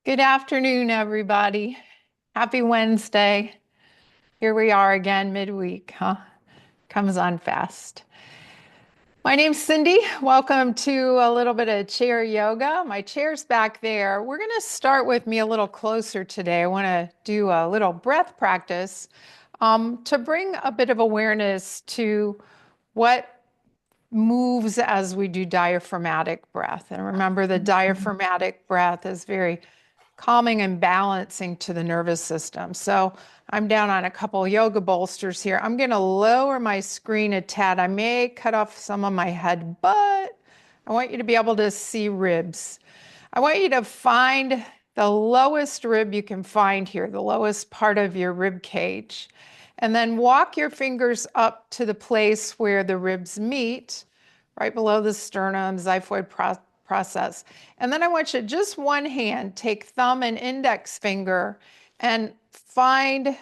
Good afternoon, everybody. Happy Wednesday. Here we are again midweek, huh? Comes on fast. My name's Cindy. Welcome to a little bit of chair yoga. My chair's back there. We're going to start with me a little closer today. I want to do a little breath practice to bring a bit of awareness to what moves as we do diaphragmatic breath. And remember, the diaphragmatic breath is very calming and balancing to the nervous system. So I'm down on a couple yoga bolsters here. I'm going to lower my screen a tad. I may cut off some of my head, but I want you to be able to see ribs. I want you to find the lowest rib you can find here, the lowest part of your rib cage. And then walk your fingers up to the place where the ribs meet, right below the sternum, xiphoid process. And then I want you to just one hand, take thumb and index finger and find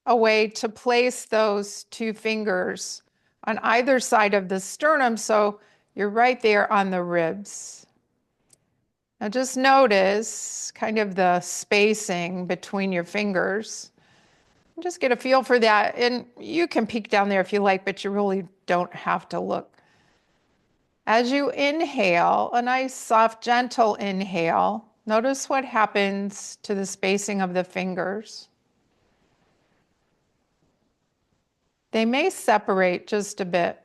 a way to place those two fingers on either side of the sternum so you're right there on the ribs. Now just notice kind of the spacing between your fingers. Just get a feel for that. And you can peek down there if you like, but you really don't have to look. As you inhale, a nice, soft, gentle inhale, notice what happens to the spacing of the fingers. They may separate just a bit.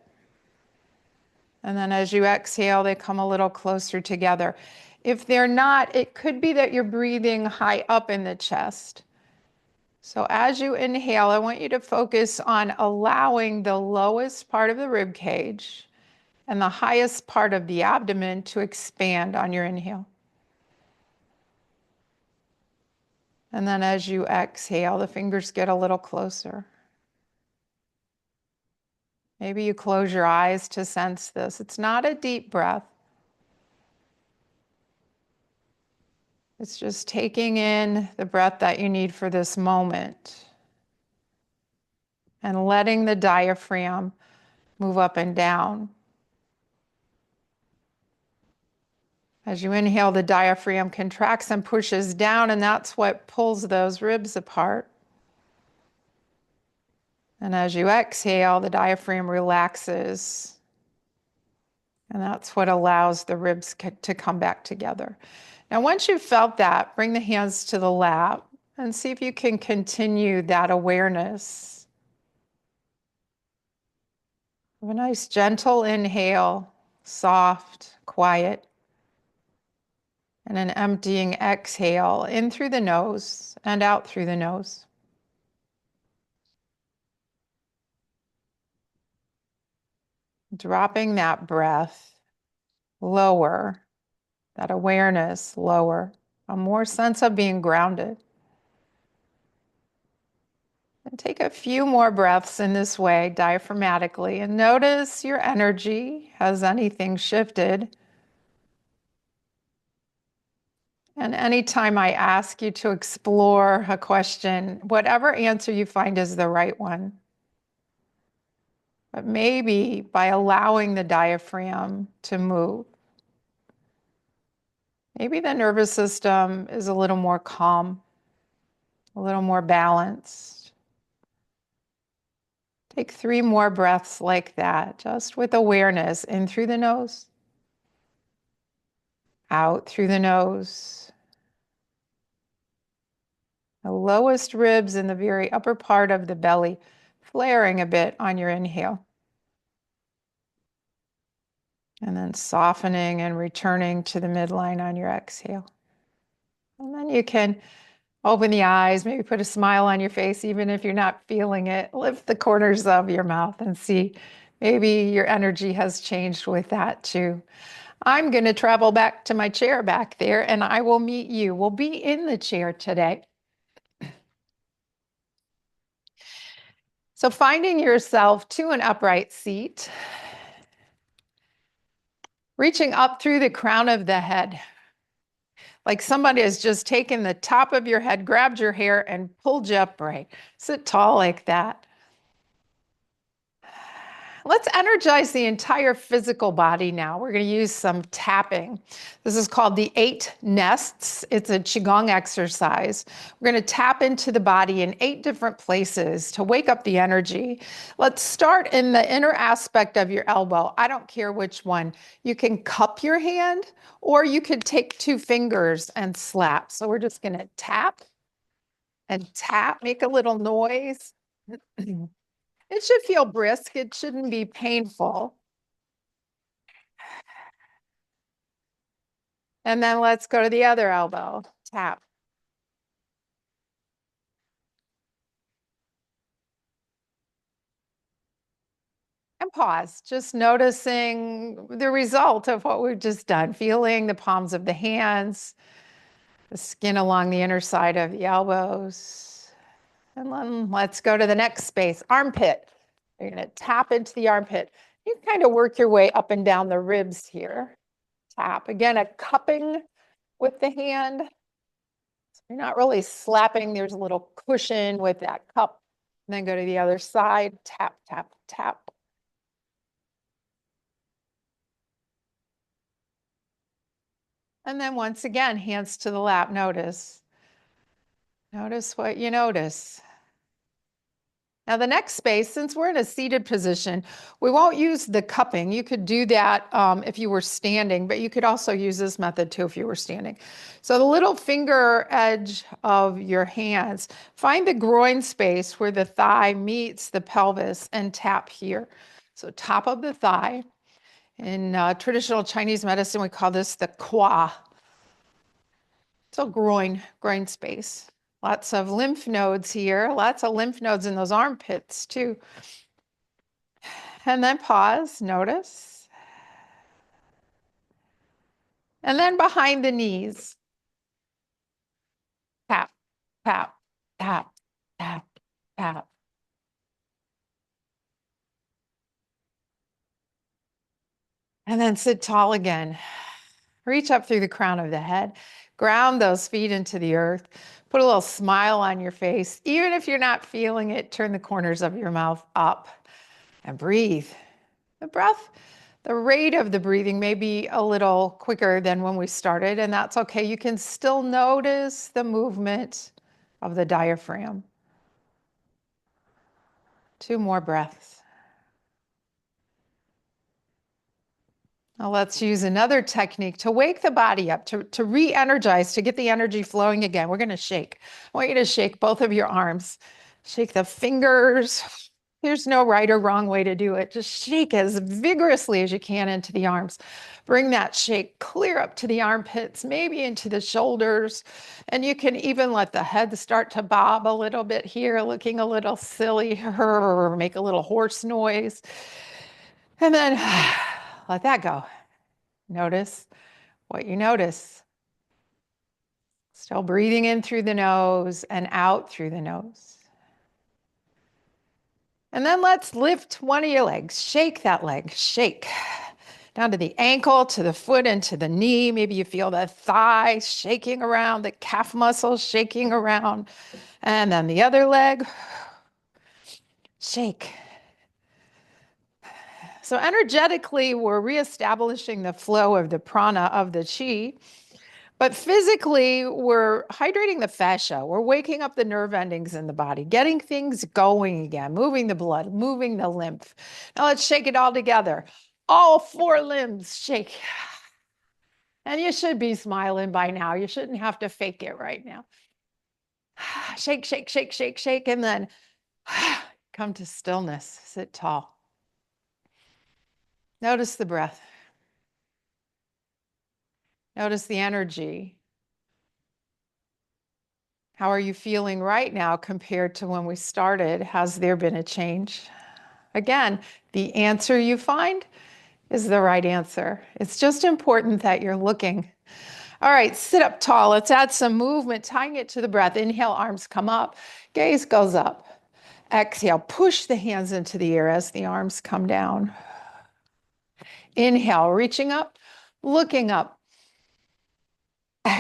And then as you exhale, they come a little closer together. If they're not, it could be that you're breathing high up in the chest. So as you inhale, I want you to focus on allowing the lowest part of the rib cage and the highest part of the abdomen to expand on your inhale. And then as you exhale, the fingers get a little closer. Maybe you close your eyes to sense this. It's not a deep breath. It's just taking in the breath that you need for this moment and letting the diaphragm move up and down. As you inhale, the diaphragm contracts and pushes down, and that's what pulls those ribs apart. And as you exhale, the diaphragm relaxes, and that's what allows the ribs to come back together. Now, once you've felt that, bring the hands to the lap and see if you can continue that awareness. Have a nice gentle inhale, soft, quiet, and an emptying exhale in through the nose and out through the nose. Dropping that breath lower, that awareness lower, a more sense of being grounded. And take a few more breaths in this way, diaphragmatically, and notice your energy. Has anything shifted? And anytime I ask you to explore a question, whatever answer you find is the right one. But maybe by allowing the diaphragm to move, maybe the nervous system is a little more calm, a little more balanced. Take 3 more breaths like that, just with awareness, in through the nose, out through the nose. The lowest ribs in the very upper part of the belly, flaring a bit on your inhale. And then softening and returning to the midline on your exhale. And then you can open the eyes, maybe put a smile on your face, even if you're not feeling it. Lift the corners of your mouth and see maybe your energy has changed with that too. I'm going to travel back to my chair back there and I will meet you. We'll be in the chair today. So finding yourself to an upright seat, reaching up through the crown of the head, like somebody has just taken the top of your head, grabbed your hair, and pulled you upright. Sit tall like that. Let's energize the entire physical body now. We're going to use some tapping. This is called the 8 nests. It's a Qigong exercise. We're going to tap into the body in 8 different places to wake up the energy. Let's start in the inner aspect of your elbow. I don't care which one. You can cup your hand or you could take 2 fingers and slap. So we're just going to tap and tap, make a little noise. It should feel brisk. It shouldn't be painful. And then let's go to the other elbow. Tap. And pause, just noticing the result of what we've just done, feeling the palms of the hands, the skin along the inner side of the elbows. And then let's go to the next space, armpit. You're going to tap into the armpit. You kind of work your way up and down the ribs here. Tap. Again, a cupping with the hand. You're not really slapping. There's a little cushion with that cup. And then go to the other side. Tap, tap, tap. And then once again, hands to the lap. Notice. Notice what you notice. Now the next space, since we're in a seated position, we won't use the cupping. You could do that if you were standing, but you could also use this method too if you were standing. So the little finger edge of your hands, find the groin space where the thigh meets the pelvis and tap here. So top of the thigh. In traditional Chinese medicine, we call this the qua. So groin space. Lots of lymph nodes here, lots of lymph nodes in those armpits too. And then pause, notice. And then behind the knees. Tap, tap, tap, tap, tap. And then sit tall again. Reach up through the crown of the head. Ground those feet into the earth. Put a little smile on your face. Even if you're not feeling it, turn the corners of your mouth up and breathe. The breath, the rate of the breathing may be a little quicker than when we started, and that's okay. You can still notice the movement of the diaphragm. 2 more breaths. Now let's use another technique to wake the body up, to re-energize, to get the energy flowing again. We're going to shake. I want you to shake both of your arms. Shake the fingers. There's no right or wrong way to do it. Just shake as vigorously as you can into the arms. Bring that shake clear up to the armpits, maybe into the shoulders. And you can even let the head start to bob a little bit here, looking a little silly, or make a little horse noise. And then let that go. Notice what you notice. Still breathing in through the nose and out through the nose. And then let's lift one of your legs. Shake that leg. Shake. Down to the ankle, to the foot, and to the knee. Maybe you feel the thigh shaking around, the calf muscles shaking around. And then the other leg. Shake. So energetically, we're reestablishing the flow of the prana, of the chi. But physically, we're hydrating the fascia. We're waking up the nerve endings in the body, getting things going again, moving the blood, moving the lymph. Now let's shake it all together. All 4 limbs shake. And you should be smiling by now. You shouldn't have to fake it right now. Shake, shake, shake, shake, shake, and then come to stillness. Sit tall. Notice the breath. Notice the energy. How are you feeling right now compared to when we started? Has there been a change? Again, the answer you find is the right answer. It's just important that you're looking. All right, sit up tall. Let's add some movement, tying it to the breath. Inhale, arms come up, gaze goes up. Exhale, push the hands into the air as the arms come down. Inhale, reaching up, looking up.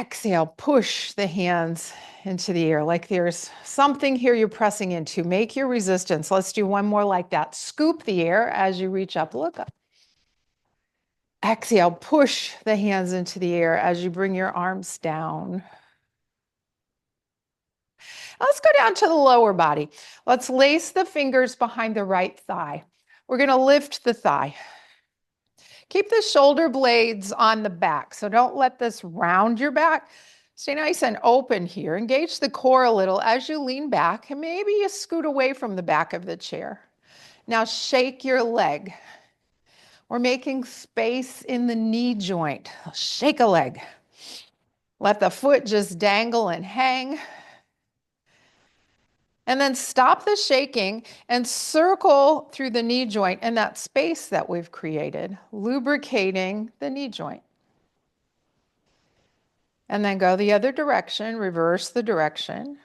exhale, push the hands into the air like there's something here you're pressing into. Make your resistance. Let's do one more like that. Scoop the air as you reach up, look up. Exhale, push the hands into the air as you bring your arms down. Let's go down to the lower body. Let's lace the fingers behind the right thigh. We're going to lift the thigh. Keep the shoulder blades on the back, so don't let this round your back. Stay nice and open here. Engage the core a little as you lean back, and maybe you scoot away from the back of the chair. Now shake your leg. We're making space in the knee joint. Shake a leg. Let the foot just dangle and hang. And then stop the shaking and circle through the knee joint and that space that we've created, lubricating the knee joint. And then go the other direction, reverse the direction.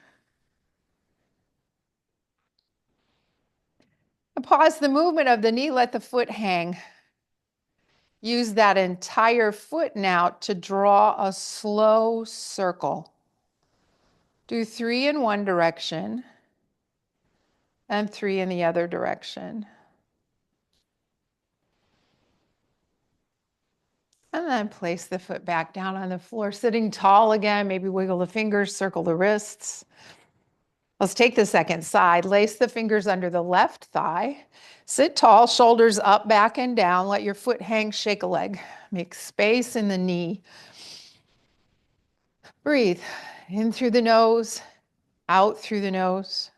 And pause the movement of the knee, let the foot hang. Use that entire foot now to draw a slow circle. Do 3 in one direction and 3 in the other direction. And then place the foot back down on the floor, sitting tall again. Maybe wiggle the fingers, circle the wrists. Let's take the second side. Lace the fingers under the left thigh. Sit tall, shoulders up, back, and down. Let your foot hang, shake a leg. Make space in the knee. Breathe in through the nose, out through the nose.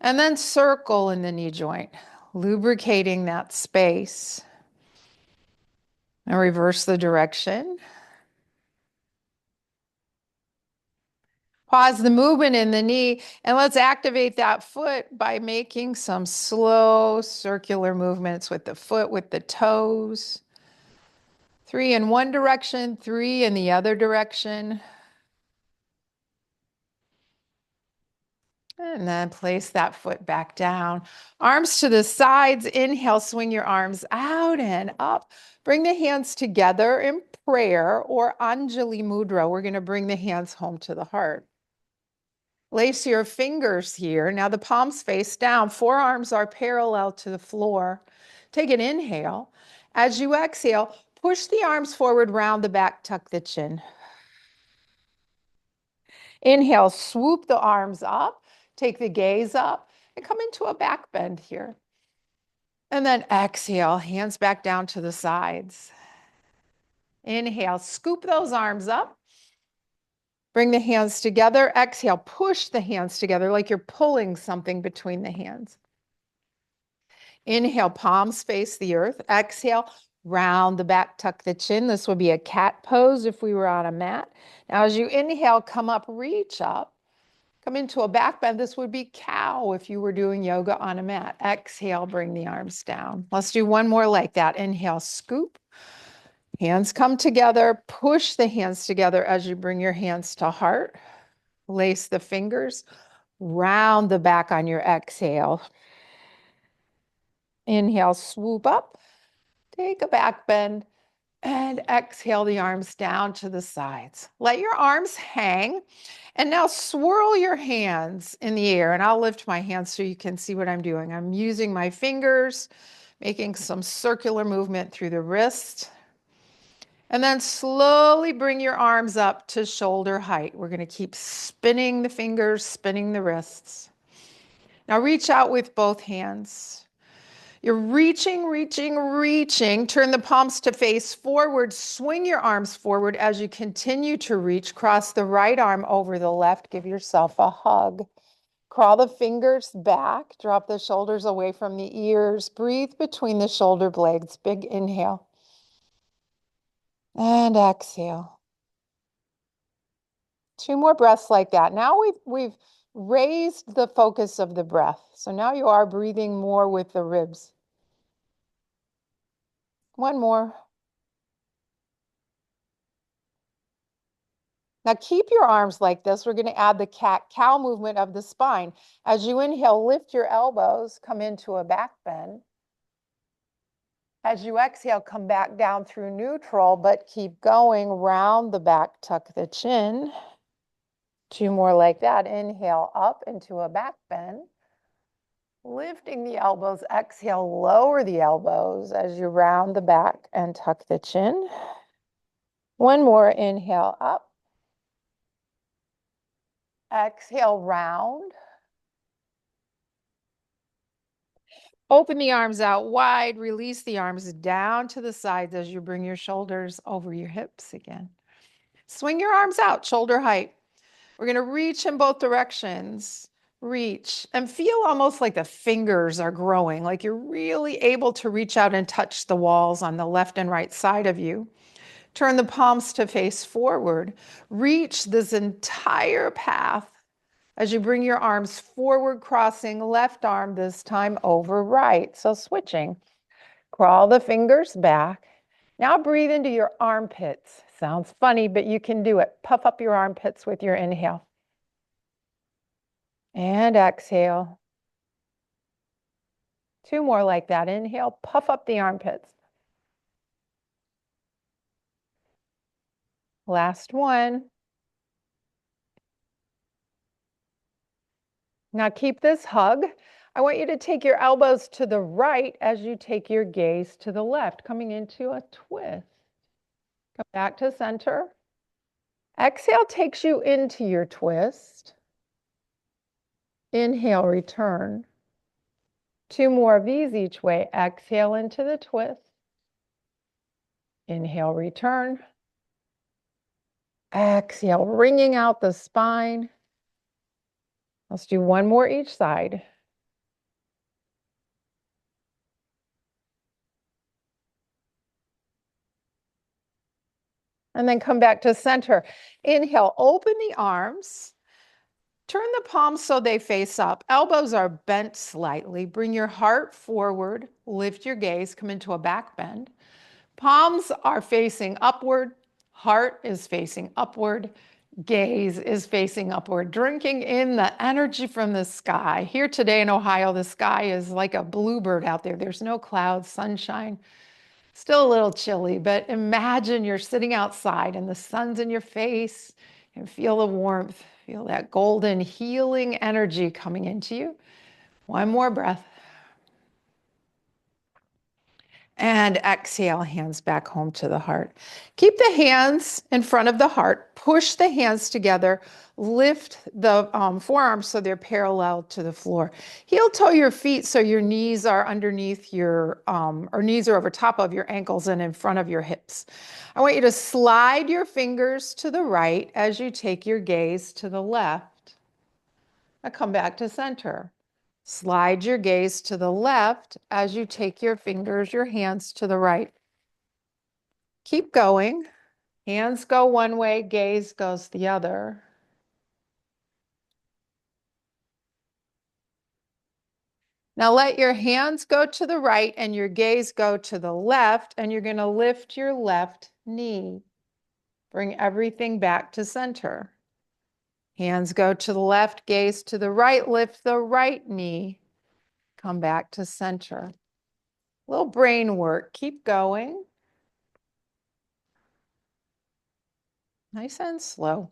And then circle in the knee joint, lubricating that space. And reverse the direction. Pause the movement in the knee, and let's activate that foot by making some slow circular movements with the foot, with the toes. 3 in one direction, 3 in the other direction. And then place that foot back down. Arms to the sides. Inhale, swing your arms out and up. Bring the hands together in prayer or Anjali Mudra. We're going to bring the hands home to the heart. Lace your fingers here. Now the palms face down. Forearms are parallel to the floor. Take an inhale. As you exhale, push the arms forward, round the back, tuck the chin. Inhale, swoop the arms up. Take the gaze up and come into a back bend here. And then exhale, hands back down to the sides. Inhale, scoop those arms up. Bring the hands together. Exhale, push the hands together like you're pulling something between the hands. Inhale, palms face the earth. Exhale, round the back, tuck the chin. This would be a cat pose if we were on a mat. Now, as you inhale, come up, reach up. Come into a back bend. This would be cow if you were doing yoga on a mat. Exhale, bring the arms down. Let's do one more like that. Inhale, scoop. Hands come together. Push the hands together as you bring your hands to heart. Lace the fingers. Round the back on your exhale. Inhale, swoop up. Take a back bend. And exhale the arms down to the sides. Let your arms hang. And now swirl your hands in the air. And I'll lift my hands so you can see what I'm doing. I'm using my fingers, making some circular movement through the wrist. And then slowly bring your arms up to shoulder height. We're going to keep spinning the fingers, spinning the wrists. Now reach out with both hands. You're reaching, reaching, reaching. Turn the palms to face forward. Swing your arms forward as you continue to reach. Cross the right arm over the left. Give yourself a hug. Crawl the fingers back. Drop the shoulders away from the ears. Breathe between the shoulder blades. Big inhale. And exhale. 2 more breaths like that. Now we've raised the focus of the breath. So now you are breathing more with the ribs. 1 more. Now keep your arms like this. We're going to add the cat-cow movement of the spine. As you inhale, lift your elbows, come into a back bend. As you exhale, come back down through neutral, but keep going round the back, tuck the chin. 2 more like that. Inhale up into a back bend. Lifting the elbows, exhale, lower the elbows as you round the back and tuck the chin. 1 more, inhale up. Exhale, round. Open the arms out wide, release the arms down to the sides as you bring your shoulders over your hips again. Swing your arms out, shoulder height. We're going to reach in both directions. Reach and feel almost like the fingers are growing, like you're really able to reach out and touch the walls on the left and right side of you. Turn the palms to face forward. Reach this entire path as you bring your arms forward, crossing left arm this time over right. So switching. Crawl the fingers back. Now breathe into your armpits. Sounds funny, but you can do it. Puff up your armpits with your inhale. And exhale. 2 more like that. Inhale, puff up the armpits. Last one. Now keep this hug. I want you to take your elbows to the right as you take your gaze to the left, coming into a twist. Come back to center. Exhale takes you into your twist. Inhale, return. 2 more of these each way. Exhale into the twist. Inhale, return. Exhale, wringing out the spine. Let's do 1 more each side. And then come back to center. Inhale, open the arms. Turn the palms so they face up. Elbows are bent slightly. Bring your heart forward. Lift your gaze. Come into a back bend. Palms are facing upward. Heart is facing upward. Gaze is facing upward. Drinking in the energy from the sky. Here today in Ohio, the sky is like a bluebird out there. There's no clouds, sunshine. Still a little chilly, but imagine you're sitting outside and the sun's in your face and feel the warmth, feel that golden healing energy coming into you. 1 more breath. And exhale, hands back home to the heart. Keep the hands in front of the heart. Push the hands together. Lift the forearms so they're parallel to the floor. Heel toe your feet so your knees are underneath your, or knees are over top of your ankles and in front of your hips. I want you to slide your fingers to the right as you take your gaze to the left. Now come back to center. Slide your gaze to the left as you take your fingers, your hands to the right. Keep going. Hands go one way, gaze goes the other. Now let your hands go to the right and your gaze go to the left, and you're going to lift your left knee. Bring everything back to center. Hands go to the left, gaze to the right, lift the right knee. Come back to center. Little brain work. Keep going. Nice and slow.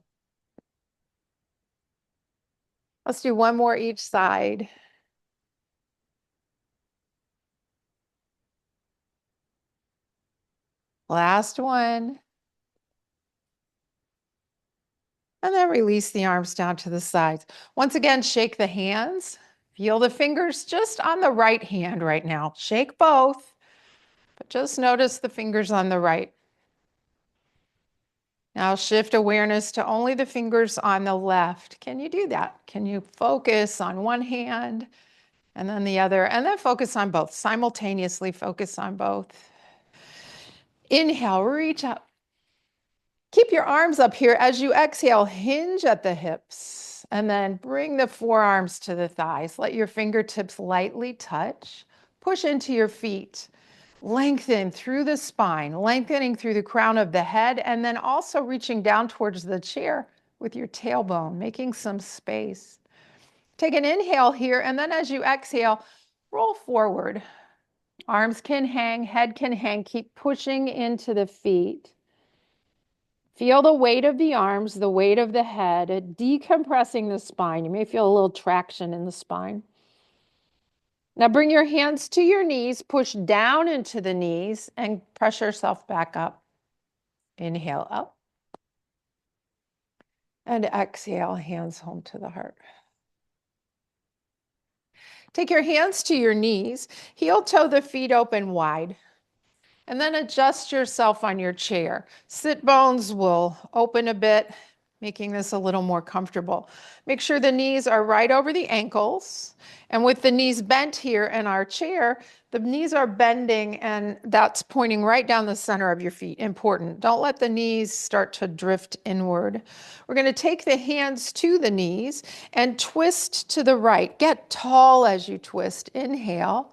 Let's do 1 more each side. Last one. And then release the arms down to the sides. Once again, shake the hands. Feel the fingers just on the right hand right now. Shake both, but just notice the fingers on the right. Now shift awareness to only the fingers on the left. Can you do that? Can you focus on one hand and then the other, and then focus on both? Simultaneously focus on both. Inhale, reach up. Keep your arms up here. As you exhale, hinge at the hips and then bring the forearms to the thighs. Let your fingertips lightly touch. Push into your feet. Lengthen through the spine, lengthening through the crown of the head, and then also reaching down towards the chair with your tailbone, making some space. Take an inhale here, and then as you exhale, roll forward. Arms can hang, head can hang. Keep pushing into the feet. Feel the weight of the arms, the weight of the head, decompressing the spine. You may feel a little traction in the spine. Now bring your hands to your knees, push down into the knees, and press yourself back up. Inhale up. And exhale, hands home to the heart. Take your hands to your knees, heel toe the feet open wide. And then adjust yourself on your chair. Sit bones will open a bit, making this a little more comfortable. Make sure the knees are right over the ankles. And with the knees bent here in our chair, the knees are bending and that's pointing right down the center of your feet. Important. Don't let the knees start to drift inward. We're going to take the hands to the knees and twist to the right. Get tall as you twist. Inhale.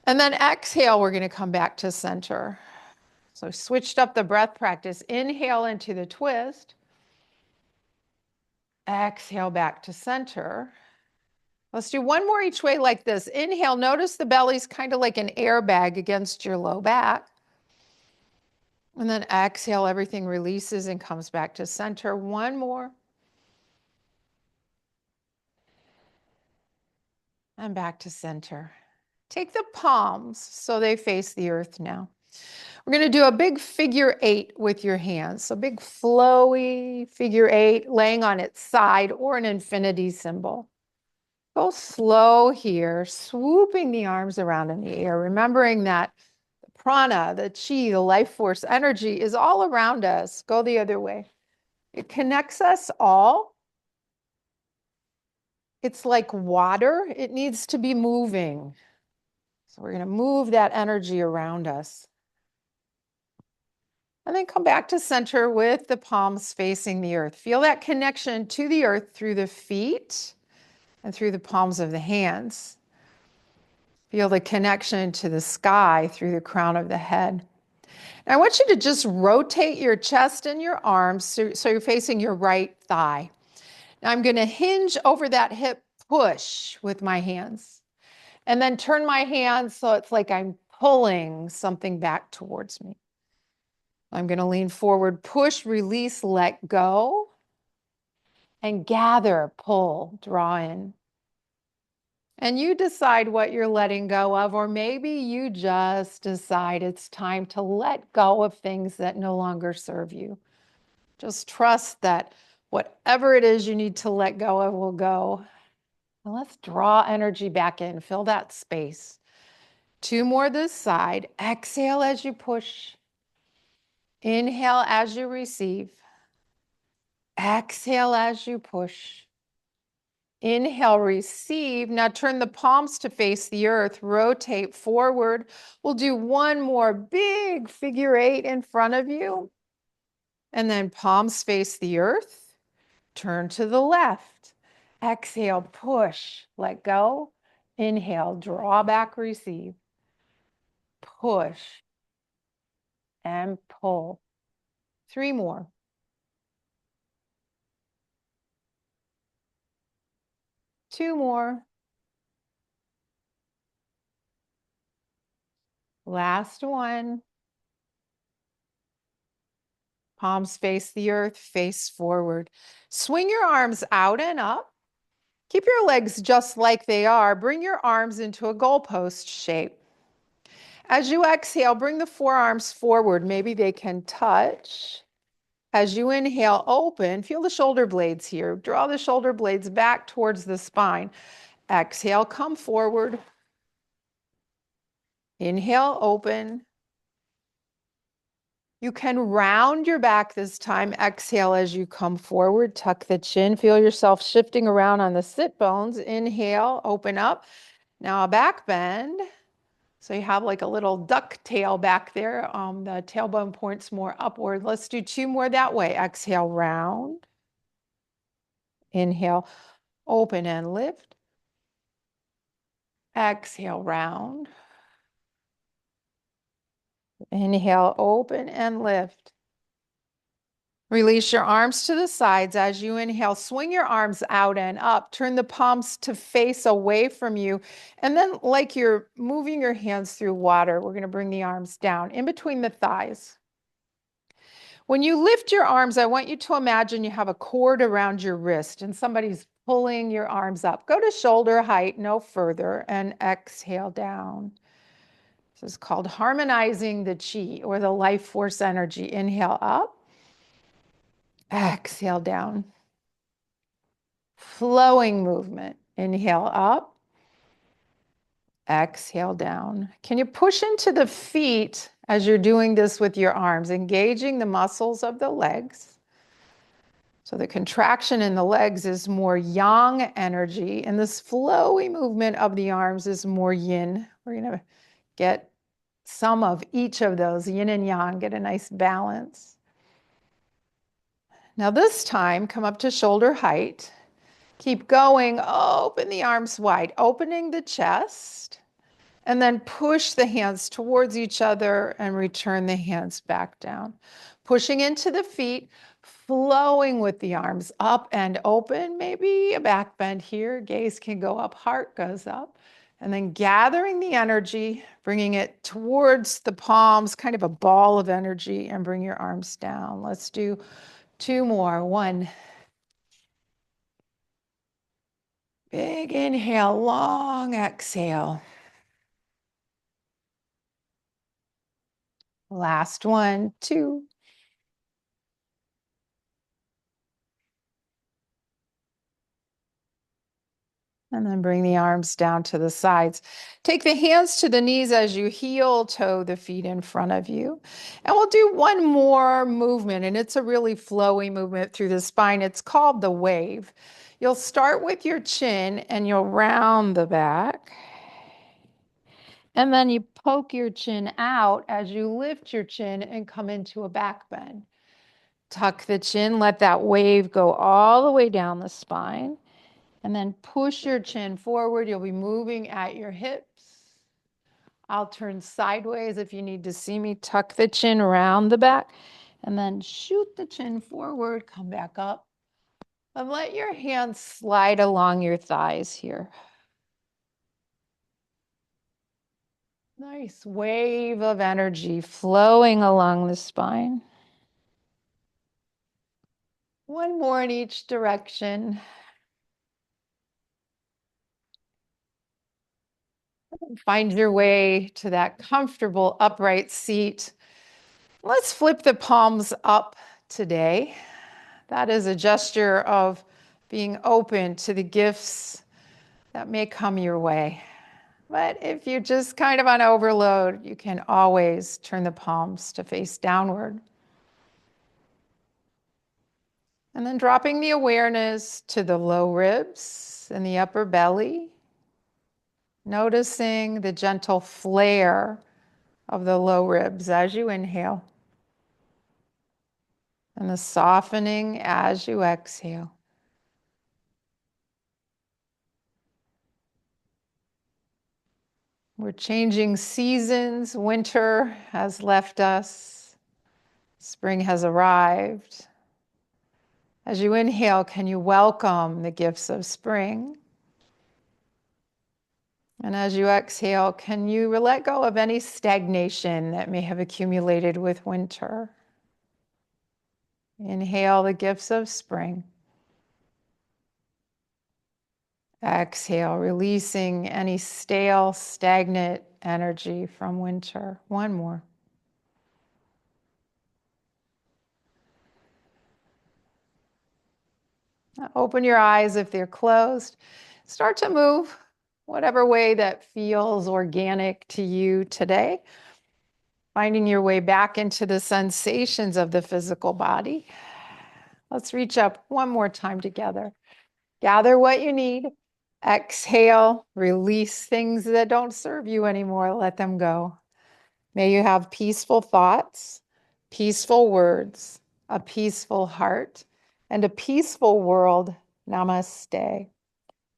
And then exhale, we're going to come back to center. So switched up the breath practice. Inhale into the twist. Exhale back to center. Let's do one more each way like this. Inhale, notice the belly's kind of like an airbag against your low back. And then exhale, everything releases and comes back to center. One more. And back to center. Take the palms so they face the earth now. We're going to do a big figure 8 with your hands. So big flowy figure 8 laying on its side or an infinity symbol. Go slow here, swooping the arms around in the air, remembering that the prana, the chi, the life force energy is all around us. Go the other way. It connects us all. It's like water. It needs to be moving. So we're going to move that energy around us. And then come back to center with the palms facing the earth. Feel that connection to the earth through the feet and through the palms of the hands. Feel the connection to the sky through the crown of the head. Now I want you to just rotate your chest and your arms so you're facing your right thigh. Now I'm going to hinge over that hip push with my hands. And then turn my hands so it's like I'm pulling something back towards me. I'm going to lean forward, push, release, let go, and gather, pull, draw in. And you decide what you're letting go of, or maybe you just decide it's time to let go of things that no longer serve you. Just trust that whatever it is you need to let go of will go. And let's draw energy back in, fill that space. 2 more this side. Exhale as you push. Inhale as you receive. Exhale as you push. Inhale, receive. Now turn the palms to face the earth. Rotate forward. We'll do one more big figure 8 in front of you. And then palms face the earth. Turn to the left. Exhale, push. Let go. Inhale, draw back, receive. Push and pull. 3 more. 2 more. Last one. Palms face the earth, face forward. Swing your arms out and up. Keep your legs just like they are. Bring your arms into a goalpost shape. As you exhale, bring the forearms forward. Maybe they can touch. As you inhale, open. Feel the shoulder blades here. Draw the shoulder blades back towards the spine. Exhale, come forward. Inhale, open. You can round your back this time. Exhale as you come forward. Tuck the chin. Feel yourself shifting around on the sit bones. Inhale, open up. Now a back bend. So you have like a little duck tail back there. The tailbone points more upward. Let's do 2 more that way. Exhale, round. Inhale, open and lift. Exhale, round. Inhale, open and lift. Release your arms to the sides as you inhale. Swing your arms out and up. Turn the palms to face away from you. And then, like you're moving your hands through water, we're going to bring the arms down in between the thighs. When you lift your arms, I want you to imagine you have a cord around your wrist and somebody's pulling your arms up. Go to shoulder height, no further, and exhale down. This is called harmonizing the chi or the life force energy. Inhale up, exhale down. Flowing movement. Inhale up, exhale down. Can you push into the feet as you're doing this with your arms, engaging the muscles of the legs? So the contraction in the legs is more yang energy, and this flowy movement of the arms is more yin. We're going to get some of each of those, yin and yang, get a nice balance. Now this time, come up to shoulder height. Keep going, open the arms wide, opening the chest, and then push the hands towards each other and return the hands back down. Pushing into the feet, flowing with the arms up and open, maybe a back bend here, gaze can go up, heart goes up, and then gathering the energy, bringing it towards the palms, kind of a ball of energy, and bring your arms down. Let's do 2 more. 1. Big inhale, long exhale. Last one, 2. And then bring the arms down to the sides. Take the hands to the knees as you heel toe the feet in front of you. And we'll do one more movement, and it's a really flowy movement through the spine. It's called the wave. You'll start with your chin and you'll round the back. And then you poke your chin out as you lift your chin and come into a back bend. Tuck the chin, let that wave go all the way down the spine. And then push your chin forward. You'll be moving at your hips. I'll turn sideways if you need to see me. Tuck the chin around the back and then shoot the chin forward. Come back up and let your hands slide along your thighs here. Nice wave of energy flowing along the spine. One more in each direction. Find your way to that comfortable upright seat. Let's flip the palms up today. That is a gesture of being open to the gifts that may come your way. But if you're just kind of on overload, you can always turn the palms to face downward. And then dropping the awareness to the low ribs and the upper belly. Noticing the gentle flare of the low ribs as you inhale. And the softening as you exhale. We're changing seasons. Winter has left us. Spring has arrived. As you inhale, can you welcome the gifts of spring? And as you exhale, can you let go of any stagnation that may have accumulated with winter? Inhale the gifts of spring. Exhale, releasing any stale, stagnant energy from winter. One more. Open your eyes if they're closed. Start to move whatever way that feels organic to you today. Finding your way back into the sensations of the physical body. Let's reach up one more time together. Gather what you need. Exhale, release things that don't serve you anymore. Let them go. May you have peaceful thoughts, peaceful words, a peaceful heart, and a peaceful world. Namaste.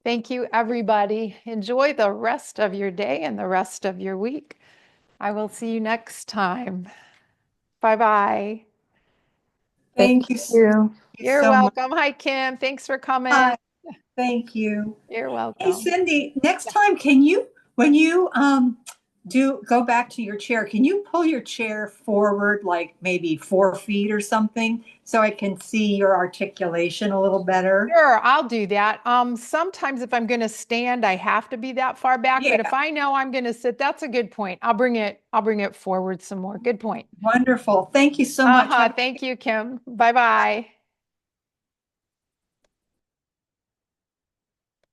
Thank you, everybody. Enjoy the rest of your day and the rest of your week. I will see you next time. Bye-bye. Thank Thank you you. You're so much. welcome. Hi, Kim. Thanks for coming. Hi, thank you. You're Hey, welcome. Cindy, next Yeah. time, can you, when you do go back to your chair, can you pull your chair forward like maybe 4 feet or something so I can see your articulation a little better? Sure, I'll do that. Sometimes if I'm going to stand, I have to be that far back, but if Yeah, I know I'm going to sit, that's a good point. I'll bring it forward some more. Good point. wonderful. Thank you so much. Uh-huh. Have Thank you, Kim. Bye-bye.